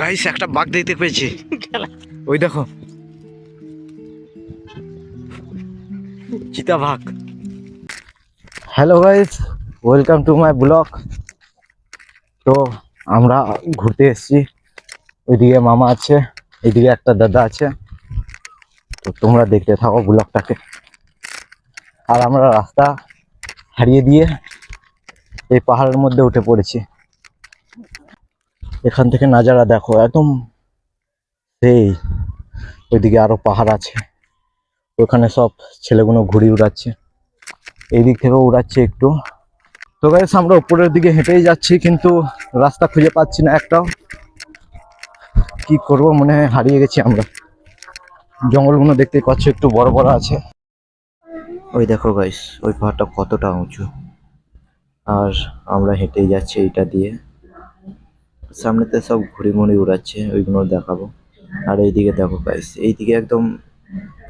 Guys একটা বাঘ দেখতে পেয়েছি, ওই দেখো চিতা বাঘ। Hello guys, welcome to my blog. তো আমরা ঘুরতে এসেছি, ওইদিকে মামা আছে, এইদিকে একটা দাদা আছে। তো তোমরা দেখতে থাকো ব্লগটাকে। আর আমরা রাস্তা হারিয়ে দিয়ে এই পাহাড়ের মধ্যে উঠে পড়েছি। এখান থেকে নাজারা দেখো একদম সেই, ওইদিকে আরো পাহাড় আছে, ওখানে সব ছেলেগুলো ঘুড়ি উড়াচ্ছে, এই দিক থেকেও উড়াচ্ছে একটু। তো গাইস আমরা উপরের দিকে হেঁটেই যাচ্ছি, কিন্তু রাস্তা খুঁজে পাচ্ছি না একটাও। কি করব, মনে হয় হারিয়ে গেছি আমরা। জঙ্গলগুলো দেখতেই পাচ্ছ একটু বড় বড় আছে। ওই দেখো গাইস, ওই পাহাড়টা কতটা উঁচু, আর আমরা হেঁটেই যাচ্ছি এইটা দিয়ে। সামনেতে সব ঘুড়ি মুড়ি উড়াচ্ছে, ওইগুলো দেখাবো। আর এইদিকে দেখো গাইস, এইদিকে একদম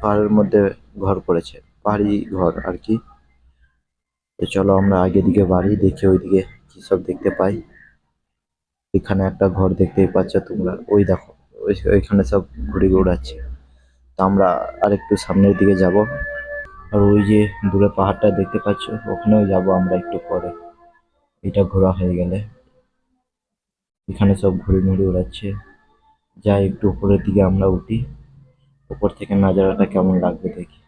পাহাড়ের মধ্যে ঘর করেছে, পাহাড়ি ঘর আর কি। তো চলো আমরা আগের দিকে বাড়ি দেখি, ওইদিকে কি সব দেখতে পাই। এখানে একটা ঘর দেখতেই পাচ্ছ তোমরা, ওই দেখো ওইখানে সব ঘুড়ি উড়াচ্ছে। তো আমরা আরেকটু সামনের দিকে যাব, আর ওই যে দূরে পাহাড়টা দেখতে পাচ্ছ, ওখানেও যাব আমরা একটু পরে, এটা ঘোরা হয়ে গেলে। এখানে সব ঘুড়ি মুড়ি উড়াচ্ছে। যাই একটু উপরের দিকে আমরা উঠি, উপর থেকে নাজারাটা কেমন লাগবে দেখি।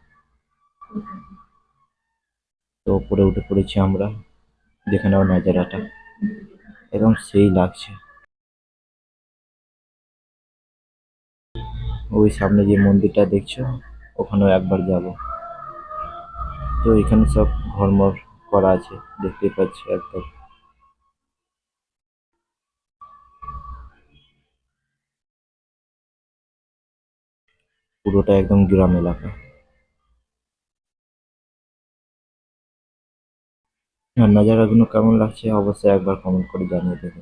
তো উপরে উঠে পড়েছি আমরা, দেখে নাও নাজারাটা একদম সেই লাগছে। ওই সামনে যে মন্দিরটা দেখছো, ওখানেও একবার যাব। তো এখানে সব ঘরমর করা আছে, দেখতেই পাচ্ছি একদম। পুরোটা একদম গ্রাম এলাকা। আর নাজারাগুলো কেমন লাগছে অবশ্যই একবার কমেন্ট করে জানিয়ে দেবে।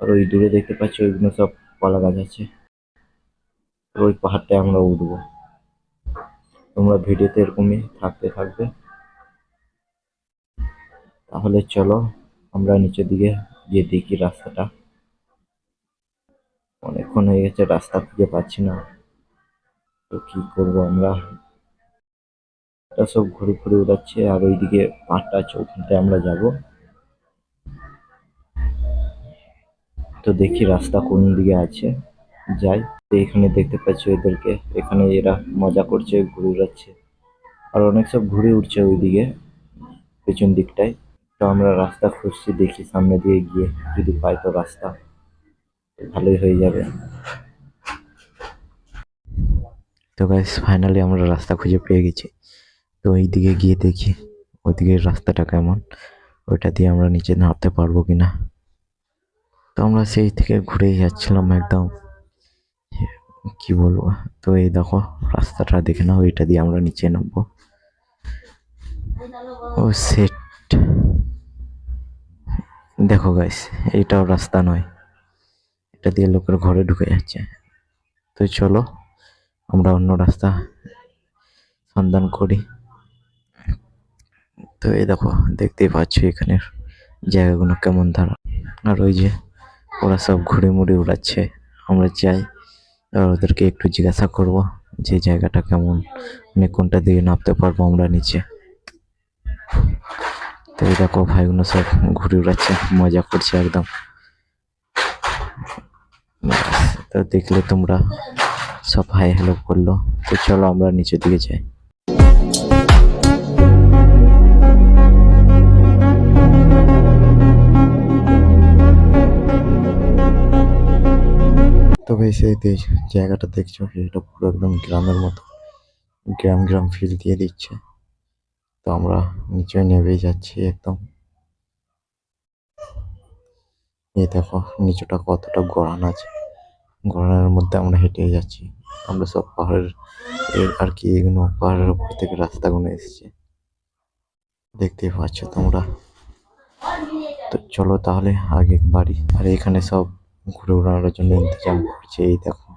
আর ওই দূরে দেখতে পাচ্ছি ওইগুলো সব কলা গাছ আছে, আর ওই পাহাড়টায় আমরা উঠবো। তোমরা ভিডিওতে এরকমই থাকতে থাকবে। তাহলে চলো আমরা নিচের দিকে গিয়ে দেখি রাস্তাটা। অনেকক্ষণ হয়ে গেছে, রাস্তা খুঁজে পাচ্ছি না, তো কি করব আমরা। এটা সব ঘুরে ঘুরে উড়াচ্ছে, আর ওইদিকে পাহাড়টা আছে, ওখানটায় আমরা যাব। তো দেখি রাস্তা কোন দিকে আছে, যাই। তো এখানে দেখতে পাচ্ছি এদেরকে, এখানে এরা মজা করছে, ঘুরে উড়াচ্ছে। আর অনেক সব ঘুরে উঠছে ওইদিকে পেছন দিকটায়। তো আমরা রাস্তা খুঁজছি, দেখি সামনে দিয়ে গিয়ে যদি পাই তো রাস্তা, ভালোই হয়ে যাবে। তো গাইস ফাইনালি আমরা রাস্তা খুঁজে পেয়ে গেছি। তো এইদিকে গিয়ে দেখি ওইদিকে রাস্তাটা কেমন, ওইটা দিয়ে আমরা নিচে নামতে পারবো কিনা। তো আমরা সেই থেকে ঘুরেই যাচ্ছিলাম একদম, কি বলবো। তো এই দেখো রাস্তাটা দেখে নাও, ওইটা দিয়ে আমরা নিচে নামবো। ও সেট, দেখো গাইস এইটাও রাস্তা নয়, এটা দিয়ে লোকের ঘরে ঢুকে যাচ্ছে। তো চলো আমরা অন্য রাস্তা সন্ধান করি। তো এই দেখো দেখতেই পাচ্ছ এখানের জায়গাগুলো কেমন ধারা। আর ওই যে ওরা সব ঘুরে মুড়ে উড়াচ্ছে, আমরা যাই আর ওদেরকে একটু জিজ্ঞাসা করব যে জায়গাটা কেমন, মানে কোনটা দিয়ে নামতে পারবো আমরা নিচে। তো এই দেখো ভাইগুলো সব ঘুরে উড়াচ্ছে, মজা করছে একদম। তো দেখলে তোমরা সব হাই হ্যালো করলো। তো চলো আমরা নিচের দিকে যাই। তো ভাই সেই জায়গাটা দেখছো, এটা পুরো একদম গ্রামের মতো, গ্রাম গ্রাম ফিল দিয়ে দিচ্ছে। তো আমরা নিচে নেমেই যাচ্ছি একদম। এই দেখো নিচুটা কতটা গড়ান আছে, গড়ানোর মধ্যে আমরা হেঁটে যাচ্ছি। আমরা সব পাহাড়ের আর কি, এগুলো পাহাড়ের উপর থেকে রাস্তাগুলো এসেছে, দেখতেই পাচ্ছ তোমরা। তো চলো তাহলে আগে বাড়ি। আর এখানে সব ঘুরে বেড়ানোর জন্য ইন্তজাম করছে, এই দেখো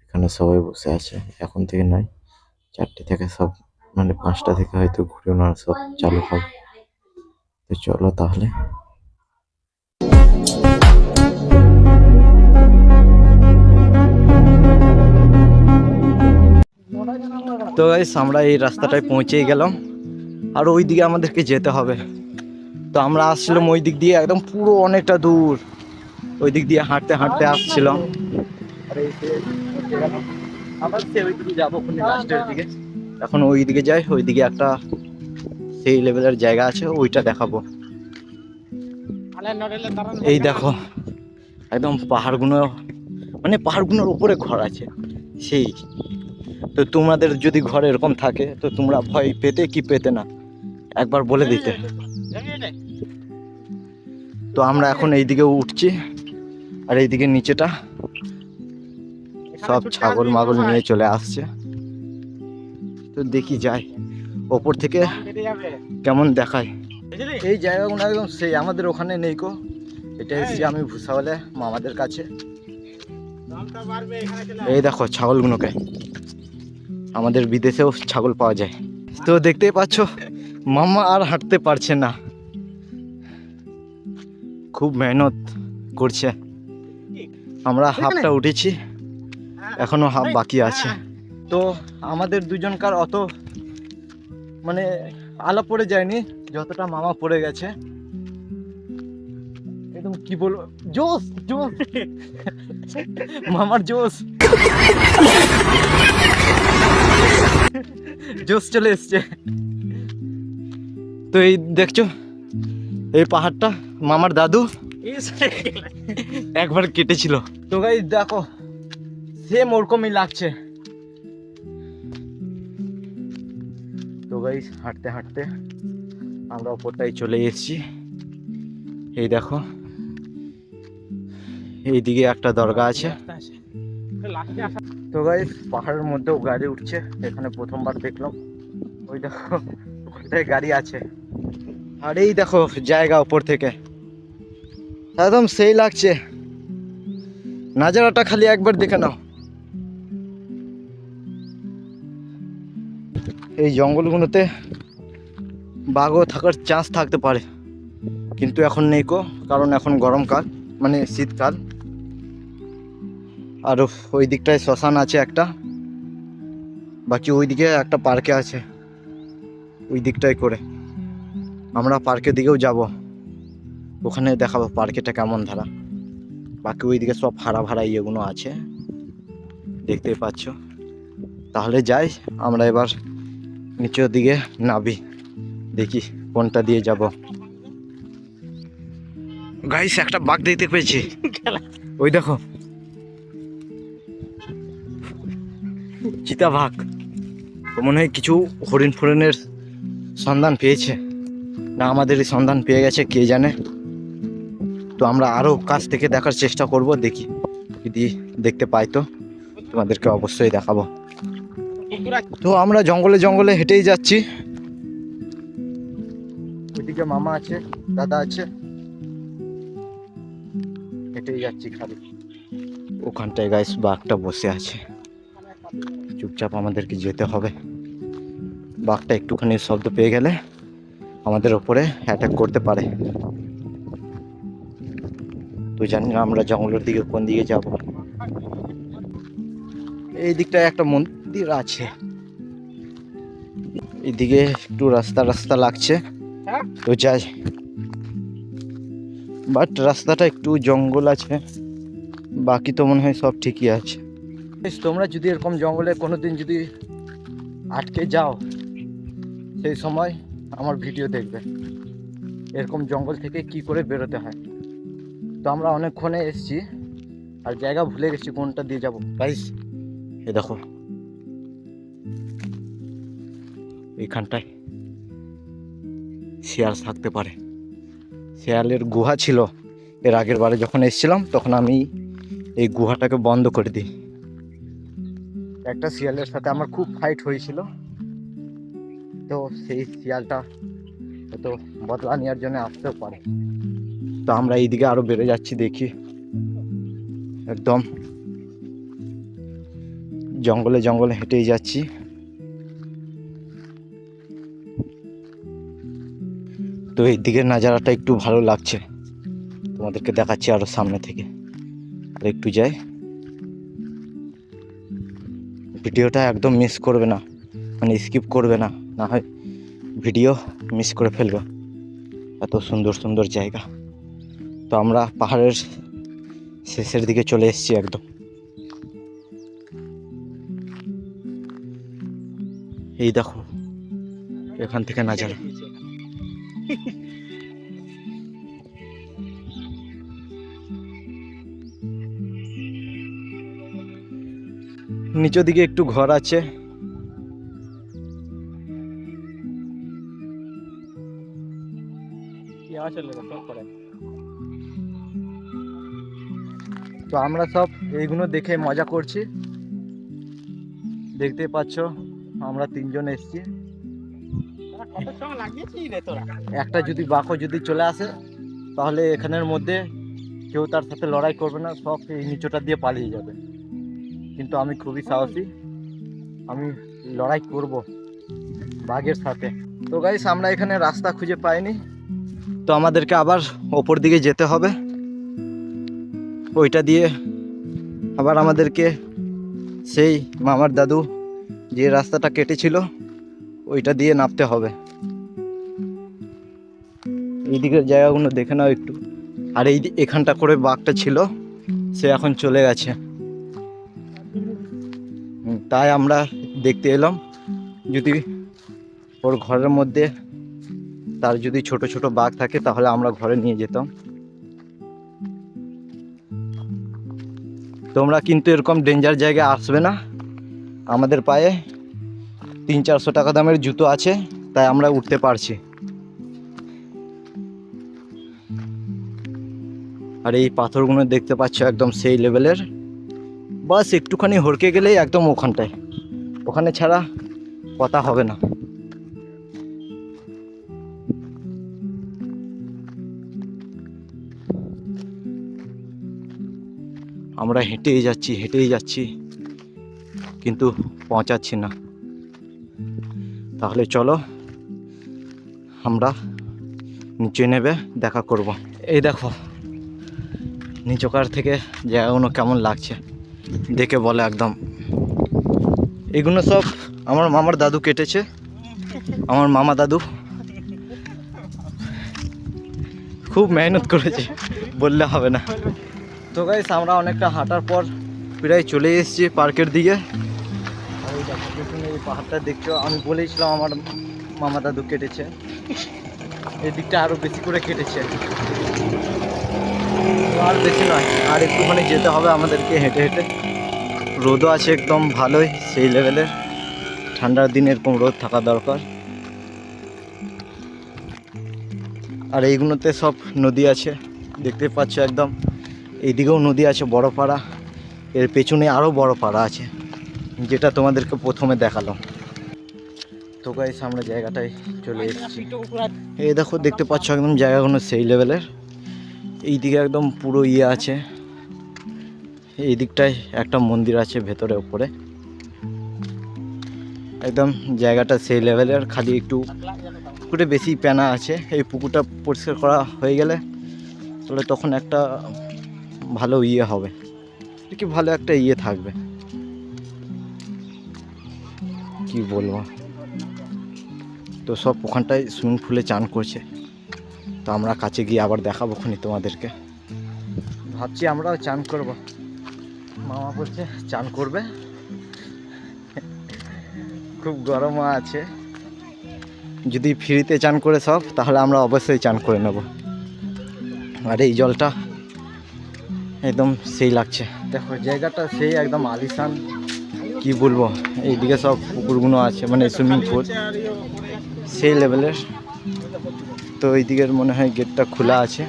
এখানে সবাই বসে আছে। এখন থেকে নয়, 4টে থেকে সব, মানে 5টা থেকে হয়তো ঘুরে বেড়ানো সব চালু হবে। তো চলো তাহলে। তো গাইস আমরা এই রাস্তাটায় পৌঁছেই গেলাম, আর ওই দিকে আমাদেরকে যেতে হবে। তো আমরা আসছিলাম ওই দিক দিয়ে, একদম পুরো অনেকটা দূর ওই দিক দিয়ে হাঁটতে হাঁটতে আসছিলাম। আর এই যে আবার সে ওই দিকে যাবো লাস্টের দিকে। এখন ওই দিকে যাই, ওই দিকে একটা সেই লেভেলের জায়গা আছে, ওইটা দেখাবো। এই দেখো একদম পাহাড়গুলো, মানে পাহাড়গুলোর উপরে ঘর আছে সেই। তো তোমাদের যদি ঘর এরকম থাকে তো তোমরা ভয় পেতে কি পেতে না একবার বলে দিতে। তো আমরা এখন এইদিকে উঠছি, আর এইদিকে নিচেটা সব ছাগল মাগল নিয়ে চলে আসছে। তো দেখি যাই ওপর থেকে কেমন দেখায়। এই জায়গাগুলো একদম সেই আমাদের ওখানে নেই কো। এটা এসেছি আমি ভুসাওয়ালে মামাদের কাছে। এই দেখো ছাগলগুলোকে, আমাদের বিদেশেও ছাগল পাওয়া যায়। তো দেখতেই পাচ্ছ মামা আর হাঁটতে পারছে না, খুব মেহনত করছে। আমরা হাফটা উঠেছি, এখনো হাফ বাকি আছে। তো আমাদের দুজনকার অত মানে আলাপ পড়ে যায়নি যতটা মামা পড়ে গেছে। একদম কি বলবো, জোশ জোশ মামার জোশ জোশ চলে এসছে। তো এই দেখছো এই পাহাড়টা মামার দাদু একবার কেটেছিল। তো গাইস দেখো সেম ওরকমই লাগছে। তো গাইস হাঁটতে হাঁটতে আমরা ওপরটাই চলে এসেছি। এই দেখো এইদিকে একটা দরগা আছে। তো গাইস পাহাড়ের মধ্যেও গাড়ি উঠছে, এখানে প্রথমবার দেখলাম। ওই দেখো ওখানটায় গাড়ি আছে, আর এই দেখো জায়গা উপর থেকে একদম সেই লাগছে। নাজারাটা খালি একবার দেখে নাও। এই জঙ্গলগুলোতে বাঘও থাকার চান্স থাকতে পারে, কিন্তু এখন নেই কো, কারণ এখন গরমকাল মানে শীতকাল। আর ওই দিকটায় শ্মশান আছে একটা, বাকি ওই দিকে একটা পার্কে আছে ওই দিকটায় করে। আমরা পার্কের দিকেও যাব, ওখানে দেখাবো পার্কেটা কেমন ধারা। বাকি ওই দিকে সব হারা ভাড়া ইয়েগুলো আছে দেখতেই পাচ্ছ। তাহলে যাই আমরা এবার নিচের দিকে নাবি, দেখি কোনটা দিয়ে যাব। গাইস একটা বাঘ দেখতে পেয়েছি, ওই দেখো চিতা বাঘ। তো মনে হয় কিছু হরিণ ফরিণের সন্ধান পেয়েছে, না আমাদেরই সন্ধান পেয়ে গেছে কে জানে। তো আমরা আরো কাছ থেকে দেখার চেষ্টা করব, দেখি যদি দেখতে পাই তো তোমাদেরকে অবশ্যই দেখাবো। তো আমরা জঙ্গলে জঙ্গলে হেঁটেই যাচ্ছি, ওইদিকে মামা আছে দাদা আছে, হেঁটেই যাচ্ছি খালি। ওখানটায় গাইস বাঘটা বসে আছে, চুপচাপ আমাদেরকে যেতে হবে। বাঘটা একটুখানি শব্দ পেয়ে গেলে আমাদের ওপরে অ্যাটাক করতে পারে। তো জানি না আমরা জঙ্গলের দিকে কোন দিকে যাব। এই দিকটায় একটা মন্দির আছে, এইদিকে একটু রাস্তা রাস্তা লাগছে, তো যাই। বাট রাস্তাটা একটু জঙ্গল আছে, বাকি তো মনে হয় সব ঠিকই আছে। তোমরা যদি এরকম জঙ্গলে কোনোদিন যদি আটকে যাও, সেই সময় আমার ভিডিও দেখবে এরকম জঙ্গল থেকে কি করে বেরোতে হয়। তো আমরা অনেকক্ষণে এসেছি আর জায়গা ভুলে গেছি কোনটা দিয়ে যাব। গাইস এই দেখো এইখানটায় শিয়াল থাকতে পারে, শিয়ালের গুহা ছিল। এর আগের বারে যখন এসেছিলাম তখন আমি এই গুহাটাকে বন্ধ করে দিই। একটা শিয়ালের সাথে আমার খুব ফাইট হয়েছিল, তো সেই শিয়ালটা হয়তো বদলা নেওয়ার জন্য আসতেও পারে। তো আমরা এইদিকে আরো বেড়ে যাচ্ছি, দেখি একদম জঙ্গলে জঙ্গলে হেঁটেই যাচ্ছি। তো এই দিকের নাজারাটা একটু ভালো লাগছে, তোমাদেরকে দেখাচ্ছি আরো সামনে থেকে। আর একটু যাই, ভিডিওটা একদম মিস করবে না, মানে স্কিপ করবে না, না হয় ভিডিও মিস করে ফেলবে। এত সুন্দর সুন্দর জায়গা। তো আমরা পাহাড়ের শেষের দিকে চলে এসেছি একদম। এই দেখো এখান থেকে নাজারা। নিচের দিকে একটু ঘর আছে। তো আমরা সব এইগুলো দেখে মজা করছি। দেখতে পাচ্ছ আমরা তিনজন এসেছি। একটা যদি বাঘ যদি চলে আসে তাহলে এখানের মধ্যে কেউ তার সাথে লড়াই করবে না, সব এই নিচটা দিয়ে পালিয়ে যাবে। কিন্তু আমি খুবই সাহসী, আমি লড়াই করব বাঘের সাথে। তো গাইস আমরা এখানে রাস্তা খুঁজে পাইনি, তো আমাদেরকে আবার ওপর দিকে যেতে হবে। ওইটা দিয়ে আবার আমাদেরকে সেই মামার দাদু যে রাস্তাটা কেটেছিল ওইটা দিয়ে নামতে হবে। এই দিকের জায়গাগুলো দেখে নাও একটু। আর এই এখানটা করে বাঘটা ছিল, সে এখন চলে গেছে। তাই আমরা দেখতে এলাম যদি ওর ঘরের মধ্যে তার যদি ছোট ছোট বাঘ থাকে তাহলে আমরা ঘরে নিয়ে যেতাম। তোমরা কিন্তু এরকম ডেঞ্জার জায়গায় আসবে না। আমাদের পায়ে 300-400 টাকা দামের জুতো আছে, তাই আমরা উঠতে পারছি। আর এই পাথরগুলো দেখতে পাচ্ছ একদম সেই লেভেলের, বাস একটুখানি হড়কে গেলেই একদম ওখানটায়, ওখানে ছাড়া কথা হবে না। আমরা হেঁটেই যাচ্ছি কিন্তু পৌঁছাচ্ছি না। তাহলে চলো আমরা নিচে নেবে দেখা করব। এই দেখো নিচকার থেকে জায়গাগুলো কেমন লাগছে দেখে বলে একদম। এগুলো সব আমার মামার দাদু কেটেছে, আমার মামা দাদু খুব মেহনত করেছে বললে হবে না। তো গাইস আমরা অনেকটা হাঁটার পর প্রায় চলে এসেছি পার্কের দিকে। আর এই দেখো পেছনে এই পাহাড়টা দেখছো, আমি বলেছিলাম আমার মামা দাদু কেটেছে, এই দিকটা আরও বেশি করে কেটেছে। আর বেশি নয়, আর একটুখানি যেতে হবে আমাদেরকে হেঁটে হেঁটে। রোদও আছে একদম ভালোই, সেই লেভেলের। ঠান্ডার দিনে এরকম রোদ থাকা দরকার। আর এইগুলোতে সব নদী আছে দেখতে পাচ্ছ একদম। এইদিকেও নদী আছে বড় পাড়া, এর পেছনে আরও বড় পাড়া আছে যেটা তোমাদেরকে প্রথমে দেখালাম। তো গাইস আমরা জায়গাটায় চলে এসেছি। এই দেখো দেখতে পাচ্ছ একদম জায়গাগুলো সেই লেভেলের। এই দিকে একদম পুরো আছে, এই দিকটায় একটা মন্দির আছে ভেতরে ওপরে। একদম জায়গাটা সেই লেভেলের, খালি একটু পুকুরে বেশি প্যানা আছে। এই পুকুরটা পরিষ্কার করা হয়ে গেলে তাহলে তখন একটা ভালো হবে, কি ভালো একটা থাকবে, কি বলবো। তো সব ওখানটায় সুইমিং পুলে চান করছে, তো আমরা কাছে গিয়ে আবার দেখাবো খুনি তোমাদেরকে। ভাবছি আমরাও চান করব, মামা বলছে চান করবে, খুব গরমও আছে। যদি ফ্রিতে চান করে সব তাহলে আমরা অবশ্যই চান করে নেব। আর এই জলটা একদম সেই লাগছে, দেখো জায়গাটা সেই একদম আলিশান, কি বলবো। এইদিকে সব পুকুরগুলো আছে, মানে সুইমিং পুল সেই লেভেলের। তো এই দিকের মনে হয় গেটটা খোলা আছে,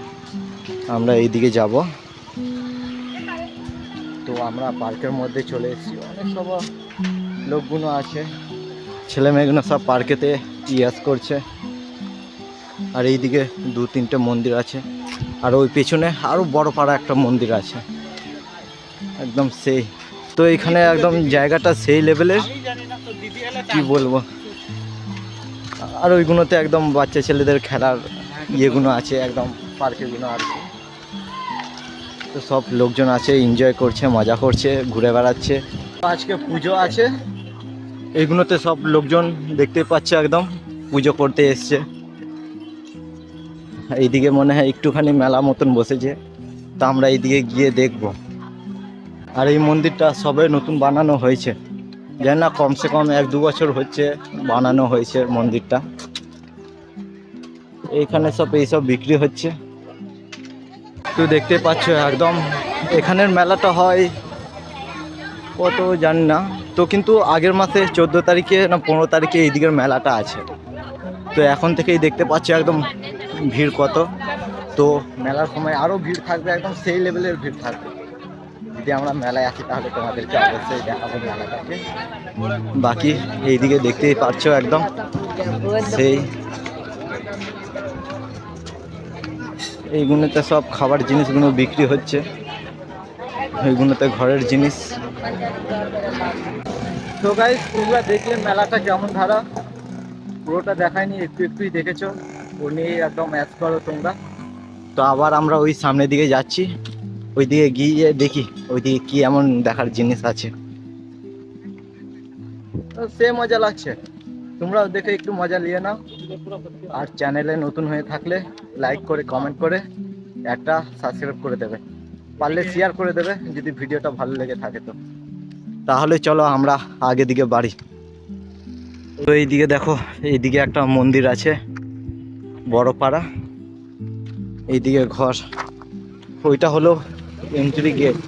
আমরা এইদিকে যাব। তো আমরা পার্কের মধ্যে চলে এসেছি, অনেক সব লোকগুলো আছে, ছেলে মেয়েগুলো সব পার্কেতে করছে। আর এইদিকে 2-3টে মন্দির আছে, আর ওই পেছনে আরও বড় পাড়া একটা মন্দির আছে একদম সেই। তো এখানে একদম জায়গাটা সেই লেভেলের, কি বলবো। আর ওইগুলোতে একদম বাচ্চা ছেলেদের খেলার ইয়েগুলো আছে, একদম পার্কেগুলো আর কি। তো সব লোকজন আছে, এনজয় করছে, মজা করছে, ঘুরে বেড়াচ্ছে। আজকে পুজো আছে, এইগুলোতে সব লোকজন দেখতে পাচ্ছে একদম পুজো করতে এসছে। এইদিকে মনে হয় একটুখানি মেলা মতন বসেছে, তা আমরা এইদিকে গিয়ে দেখব। আর এই মন্দিরটা সবে নতুন বানানো হয়েছে, জানি না কমসে কম 1-2 বছর হচ্ছে বানানো হয়েছে মন্দিরটা। এইখানে সব এইসব বিক্রি হচ্ছে, তো দেখতে পাচ্ছ একদম। এখানের মেলাটা হয় কত জানি না তো, কিন্তু আগের মাসে 14 তারিখে না 15 তারিখে এই দিকের মেলাটা আছে। তো এখন থেকেই দেখতে পাচ্ছি একদম ভিড় কত। তো মেলার সময় আরও ভিড় থাকবে, একদম সেই লেভেলের ভিড় থাকবে। যদি আমরা মেলায় আসি তাহলে তোমাদেরকে অবশ্যই দেখাবো মেলাটাকে। বাকি এইদিকে দেখতেই পাচ্ছো একদম সেই এইগুলোতে সব খাবার জিনিসগুলো বিক্রি হচ্ছে, এইগুলোতে ঘরের জিনিস। তো গাইস, তোমরা দেখলে মেলাটা কেমন ধারা, পুরোটা দেখায়নি, একটু একটুই দেখেছো, ও নিয়ে একদম অ্যাড করো তোমরা। তো আবার আমরা ওই সামনের দিকে যাচ্ছি, ওইদিকে গিয়ে দেখি ওইদিকে কি এমন দেখার জিনিস আছে। তো সে মজা লাগছে, তোমরাও দেখে একটু মজা নিয়ে নাও। আর চ্যানেলে নতুন হয়ে থাকলে লাইক করে কমেন্ট করে একটা সাবস্ক্রাইব করে দেবে, পারলে শেয়ার করে দেবে যদি ভিডিওটা ভালো লেগে থাকে। তো তাহলে চলো আমরা আগে দিকে বাড়ি। তো এইদিকে দেখো, এইদিকে একটা মন্দির আছে বড় পাড়া, এইদিকে ঘর, ওইটা হলো এন্ট্রি গেট।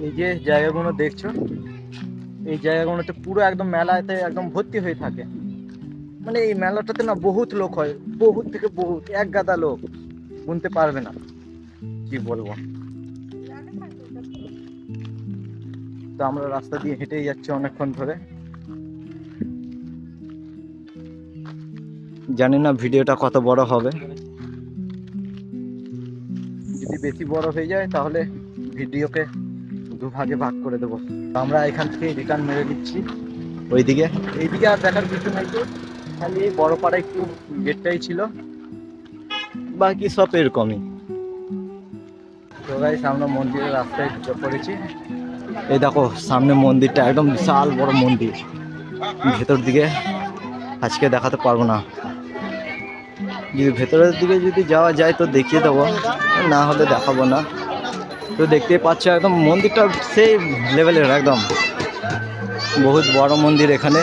এই যে জায়গাগুলো দেখছো, এই জায়গাগুলোতে পুরো একদম মেলাতে একদম ভর্তি হয়ে থাকে। মানে এই মেলাটাতে না বহুত লোক হয়, বহুত থেকে বহুত, এক গাদা লোক, গুনতে পারবে না, কি বলবো। তো আমরা রাস্তা দিয়ে হেঁটেই যাচ্ছি অনেকক্ষণ ধরে। জানি না ভিডিওটা কত বড় হবে, যদি বেশি বড় হয়ে যায় তাহলে ভিডিওকে দুভাগে ভাগ করে দেবো। আমরা এখান থেকে রিটার্ন মেরে দিচ্ছি ওইদিকে। এইদিকে আর দেখার কিছু নাই, তো খালি এই বড় পাড়া একটু গেটটাই ছিল, বাকি সব এরকমই। তো গাইস, আমরা মন্দিরের রাস্তায় ঢুকে পড়েছি। এই দেখো সামনে মন্দিরটা, একদম বিশাল বড় মন্দির। ভেতর দিকে আজকে দেখাতে পারবো না, যদি ভেতরের দিকে যদি যাওয়া যায় তো দেখিয়ে দেবো, না হলে দেখাবো না। তো দেখতে পাচ্ছ একদম মন্দিরটা সেই লেভেলের, একদম বহুত বড় মন্দির এখানে।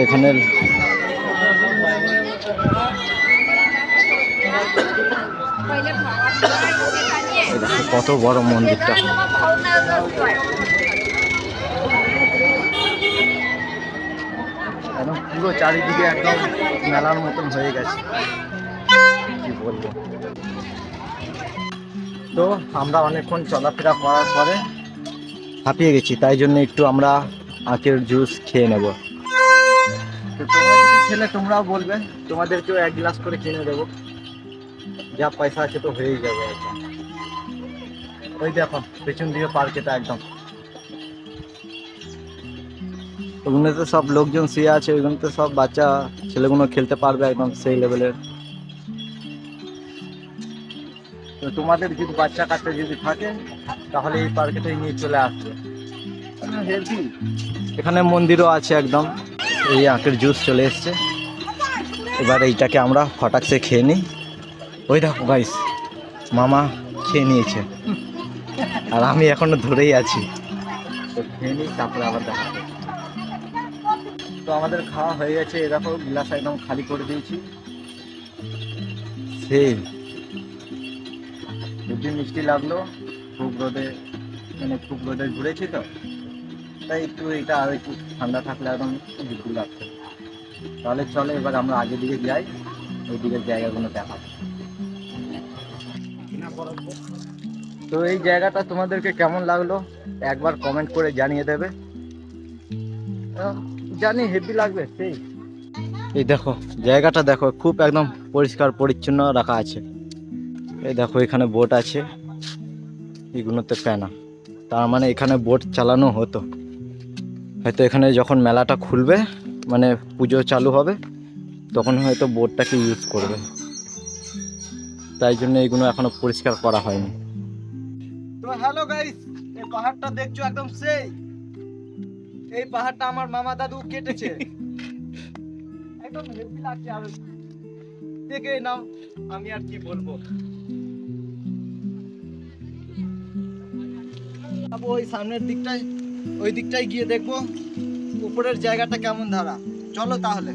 এখানের কত বড় মন্দিরটা, একদম পুরো চারিদিকে একদম মেলার মতন হয়ে গেছে, কি বলবো। তো আমরা অনেকক্ষণ চলাফেরা করার পরে হাঁপিয়ে গেছি, তাই জন্য একটু আমরা আখের জুস খেয়ে নেব। তো তোমরা যদি খেলে তোমরাও বলবে, তোমাদেরকেও 1 গ্লাস করে কিনে দেবো, যা পয়সা আছে তো হয়েই যাবে একদম। ওই দেখো পেছন দিকে পার্কেটা একদম, ওগুলোতে সব লোকজন শুয়ে আছে, ওইগুলোতে সব বাচ্চা ছেলেগুলো খেলতে পারবে একদম সেই লেভেলের। তো তোমাদের যদি বাচ্চা কাচ্চা যদি থাকে তাহলে এই পার্কেটাই নিয়ে চলে আসবে। এখানে মন্দিরও আছে একদম। এই আখের জুস চলে এসছে, এবার এইটাকে আমরা ফটাকসে খেয়ে নিই। ওই দেখো গাইস, মামা খেয়ে নিয়েছে আর আমি এখনো ধরেই আছি। তো খেয়ে নিই, তারপরে আবার দেখা হবে। তো আমাদের খাওয়া হয়ে গেছে, এ দেখো গ্লাস একদম খালি করে দিয়েছি। সেই যদি মিষ্টি লাগলো, খুব রোদে, মানে খুব রোদে ঘুরেছি তো, তাই একটু এটা আর একটু ঠান্ডা থাকলে একদম বিকুল লাগছে। তাহলে চলে এবার আমরা আগের দিকে যাই, ওই দিকের জায়গাগুলো দেখাবো। তো এই জায়গাটা তোমাদেরকে কেমন লাগলো একবার কমেন্ট করে জানিয়ে দেবে, জানি হেভি লাগবে সেই। এই দেখো জায়গাটা দেখো, খুব একদম পরিষ্কার পরিচ্ছন্ন রাখা আছে। এই দেখো এখানে বোট আছে, এগুলোতে প্যানা, তার মানে এখানে বোট চালানো হতো। হয়তো এখানে যখন মেলাটা খুলবে, মানে পুজো চালু হবে, তখন হয়তো বোটটাকে ইউজ করবে। তো তাই জন্য এগুলো এখনো পরিষ্কার করা হয়নি। তো হ্যালো গাইস, এই পাহাড়টা দেখছো একদম সেই। এই পাহাড়টা আমার মামা দাদু কেটেছে। একদম হেভি লাগছে। আর দেখে নাও, আমি আর কি বলবো। ওই সামনের দিকটায়, ওই দিকটায় গিয়ে দেখবো উপরের জায়গাটা কেমন ধারা। চলো তাহলে।